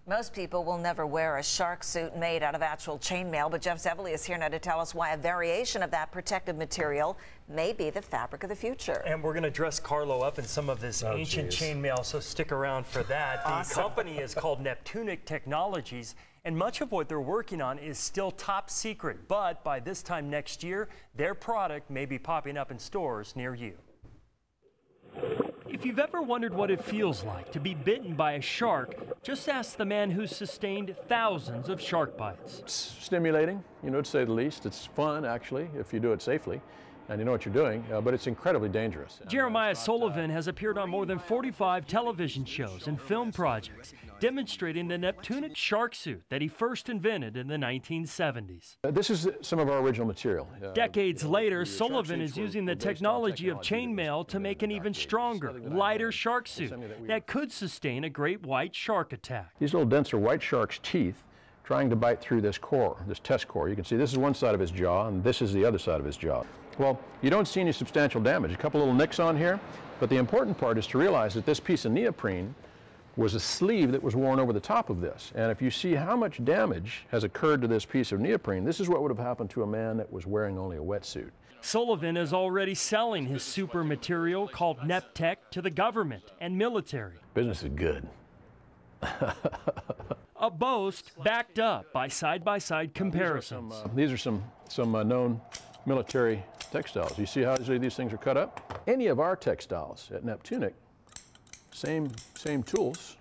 Most people will never wear a shark suit made out of actual chainmail, but Jeff Zevely is here now to tell us why a variation of that protective material may be the fabric of the future. And we're going to dress Carlo up in some of this ancient chainmail, so stick around for that. Awesome. The company is called Neptunic Technologies, and much of what they're working on is still top secret, but by this time next year, their product may be popping up in stores near you. If you've ever wondered what it feels like to be bitten by a shark, just ask the man who's sustained thousands of shark bites. It's stimulating, to say the least. It's fun, actually, if you do it safely and you know what you're doing, but it's incredibly dangerous. Jeremiah Sullivan has appeared on more than 45 television shows and film projects, demonstrating the Neptunic shark suit that he first invented in the 1970s. This is some of our original material. Decades later, Sullivan is using the technology of chainmail to make an even stronger, lighter shark suit that could sustain a great white shark attack. These little dents are white shark's teeth trying to bite through this core, this test core. You can see this is one side of his jaw and this is the other side of his jaw. Well, you don't see any substantial damage. A couple little nicks on here, but the important part is to realize that this piece of neoprene was a sleeve that was worn over the top of this. And if you see how much damage has occurred to this piece of neoprene, this is what would have happened to a man that was wearing only a wetsuit. Sullivan is already selling his super material called Neptech to the government and military. Business is good. A boast backed up by side-by-side comparisons. These are some known military textiles. You see how easily these things are cut up? Any of our textiles at Neptunic, same tools.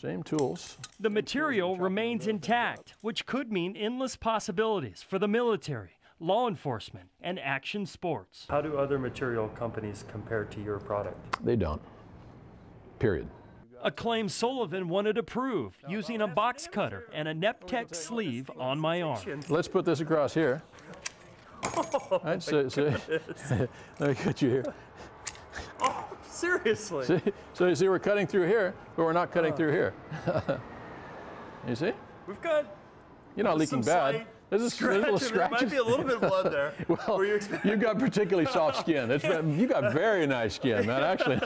The material remains intact, which could mean endless possibilities for the military, law enforcement, and action sports. How do other material companies compare to your product? They don't. Period. A claim Sullivan wanted to prove using a box cutter and a Neptech sleeve on my arm. Let's put this across here. Let me cut you here. Oh, seriously? So you see we're cutting through here, but we're not cutting through here. You see? We've got You're not leaking bad. There's a little scratch. There might be a little bit of blood there. Well, you've got particularly soft skin. You got very nice skin, man, actually.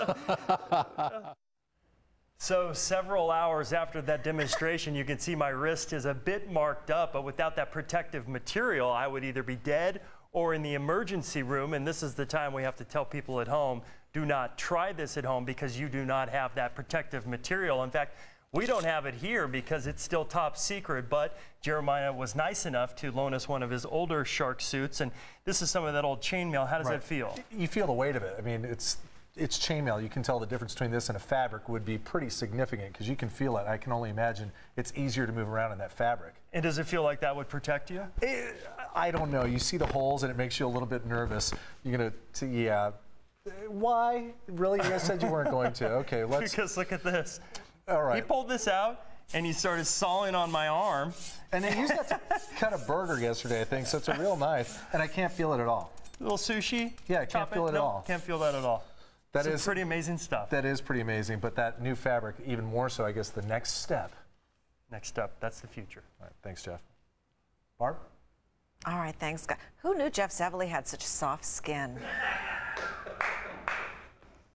So several hours after that demonstration, you can see my wrist is a bit marked up, but without that protective material, I would either be dead or in the emergency room. And this is the time we have to tell people at home, do not try this at home because you do not have that protective material. In fact, we don't have it here because it's still top secret, but Jeremiah was nice enough to loan us one of his older shark suits. And this is some of that old chainmail. How does that feel? You feel the weight of it. I mean, it's chainmail. You can tell the difference between this and a fabric would be pretty significant because you can feel it. I can only imagine it's easier to move around in that fabric. And does it feel like that would protect you? I don't know. You see the holes and it makes you a little bit nervous. You're going to, yeah. Why? Really? You guys said you weren't going to. Okay, let's. Because look at this. All right. He pulled this out and he started sawing on my arm. And they used that to cut a burger yesterday, I think, so it's a real knife. And I can't feel it at all. A little sushi? Yeah, I can't feel it at all. Can't feel that at all. That is pretty amazing stuff. That is pretty amazing, but that new fabric, even more so, I guess, the next step. Next step, that's the future. All right, thanks, Jeff. Barb? All right, thanks, Scott. Who knew Jeff Zevely had such soft skin?